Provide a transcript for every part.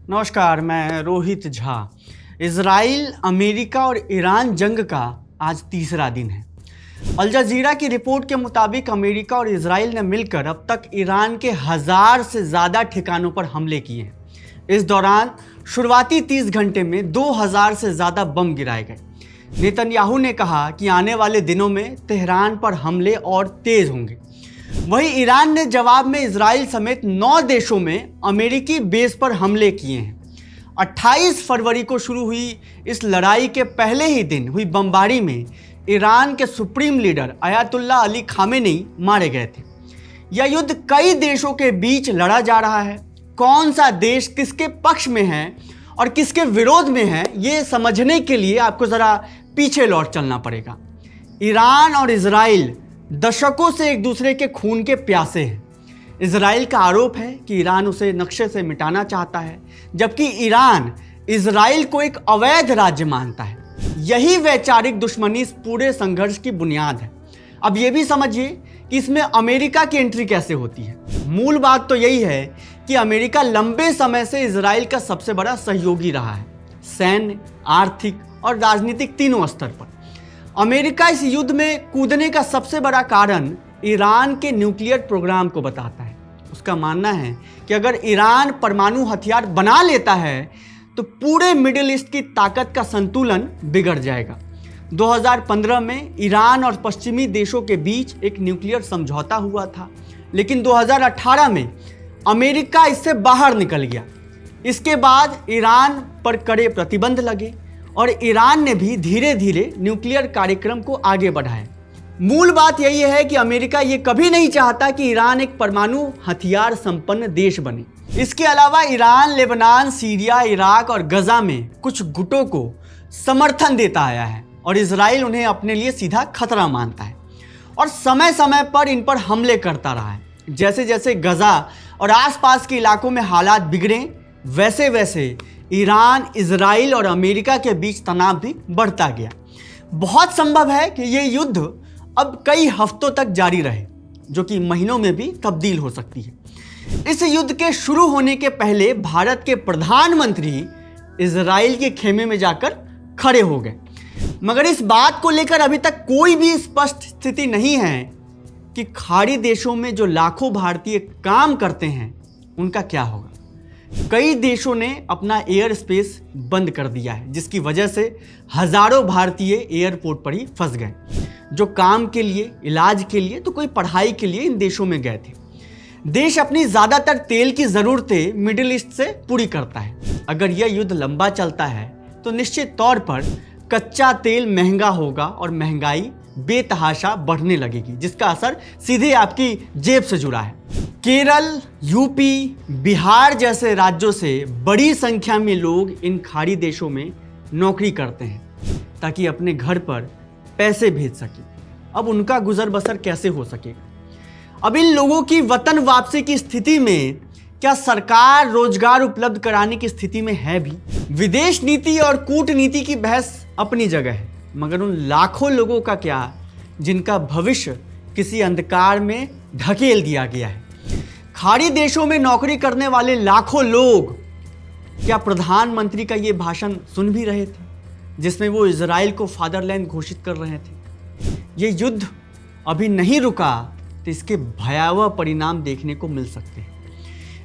नमस्कार, मैं Rohit Jha. Israel, America और ईरान जंग का आज तीसरा दिन है। अल जजीरा की रिपोर्ट के मुताबिक अमेरिका और इजराइल ने मिलकर अब तक ईरान के 1000 से ज़्यादा ठिकानों पर हमले किए हैं। इस दौरान शुरुआती 30 घंटे में 2000 से ज़्यादा बम गिराए गए। नेतन्याहू ने कहा कि आने वाले दिनों में तेहरान पर हमले और तेज़ होंगे। वहीं ईरान ने जवाब में इजराइल समेत 9 देशों में अमेरिकी बेस पर हमले किए हैं। 28 फरवरी को शुरू हुई इस लड़ाई के पहले ही दिन हुई बमबारी में ईरान के supreme leader Ayatollah Ali Khamenei मारे गए थे। यह युद्ध कई देशों के बीच लड़ा जा रहा है। कौन सा देश किसके पक्ष में है और किसके विरोध में है, ये समझने के लिए आपको ज़रा पीछे लौट चलना पड़ेगा। ईरान और इजराइल दशकों से एक दूसरे के खून के प्यासे हैं। इजराइल का आरोप है कि ईरान उसे नक्शे से मिटाना चाहता है, जबकि ईरान इजराइल को एक अवैध राज्य मानता है। यही वैचारिक दुश्मनी इस पूरे संघर्ष की बुनियाद है। अब ये भी समझिए कि इसमें अमेरिका की एंट्री कैसे होती है। मूल बात तो यही है कि अमेरिका लंबे समय से इजराइल का सबसे बड़ा सहयोगी रहा है, सैन्य, आर्थिक और राजनीतिक तीनों स्तर पर। अमेरिका इस युद्ध में कूदने का सबसे बड़ा कारण ईरान के न्यूक्लियर प्रोग्राम को बताता है। उसका मानना है कि अगर ईरान परमाणु हथियार बना लेता है तो पूरे मिडिल ईस्ट की ताकत का संतुलन बिगड़ जाएगा। 2015 में ईरान और पश्चिमी देशों के बीच एक न्यूक्लियर समझौता हुआ था, लेकिन 2018 में अमेरिका इससे बाहर निकल गया। इसके बाद ईरान पर कड़े प्रतिबंध लगे और ईरान ने भी धीरे धीरे न्यूक्लियर कार्यक्रम को आगे बढ़ाया। मूल बात यही है कि अमेरिका ये कभी नहीं चाहता कि ईरान एक परमाणु हथियार संपन्न देश बने। इसके अलावा ईरान लेबनान, सीरिया, इराक और गजा में कुछ गुटों को समर्थन देता आया है और इजराइल उन्हें अपने लिए सीधा खतरा मानता है और समय समय पर इन पर हमले करता रहा है। जैसे जैसे गजा और आसपास के इलाकों में हालात बिगड़े, वैसे वैसे ईरान, इजराइल और अमेरिका के बीच तनाव भी बढ़ता गया। बहुत संभव है कि ये युद्ध अब कई हफ्तों तक जारी रहे, जो कि महीनों में भी तब्दील हो सकती है। इस युद्ध के शुरू होने के पहले भारत के प्रधानमंत्री इजराइल के खेमे में जाकर खड़े हो गए, मगर इस बात को लेकर अभी तक कोई भी स्पष्ट स्थिति नहीं है कि खाड़ी देशों में जो लाखों भारतीय काम करते हैं उनका क्या होगा। कई देशों ने अपना एयर स्पेस बंद कर दिया है, जिसकी वजह से हजारों भारतीय एयरपोर्ट पर ही फंस गए, जो काम के लिए, इलाज के लिए तो कोई पढ़ाई के लिए इन देशों में गए थे। देश अपनी ज़्यादातर तेल की ज़रूरतें मिडिल ईस्ट से पूरी करता है। अगर यह युद्ध लंबा चलता है तो निश्चित तौर पर कच्चा तेल महंगा होगा और महंगाई बेतहाशा बढ़ने लगेगी, जिसका असर सीधे आपकी जेब से जुड़ा है। केरल, यूपी, बिहार जैसे राज्यों से बड़ी संख्या में लोग इन खाड़ी देशों में नौकरी करते हैं ताकि अपने घर पर पैसे भेज सकें। अब उनका गुजर बसर कैसे हो सकेगा? अब इन लोगों की वतन वापसी की स्थिति में क्या सरकार रोजगार उपलब्ध कराने की स्थिति में है भी? विदेश नीति और कूटनीति की बहस अपनी जगह है, मगर उन लाखों लोगों का क्या जिनका भविष्य किसी अंधकार में ढकेल दिया गया है? खाड़ी देशों में नौकरी करने वाले लाखों लोग क्या प्रधानमंत्री का ये भाषण सुन भी रहे थे, जिसमें वो इजराइल को फादरलैंड घोषित कर रहे थे? ये युद्ध अभी नहीं रुका तो इसके भयावह परिणाम देखने को मिल सकते हैं।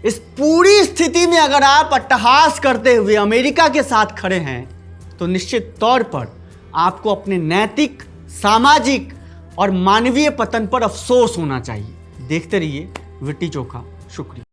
इस पूरी स्थिति में अगर आप अट्टहास करते हुए अमेरिका के साथ खड़े हैं तो निश्चित तौर पर आपको अपने नैतिक, सामाजिक और मानवीय पतन पर अफसोस होना चाहिए। देखते रहिए विट्टी चोखा। शुक्रिया।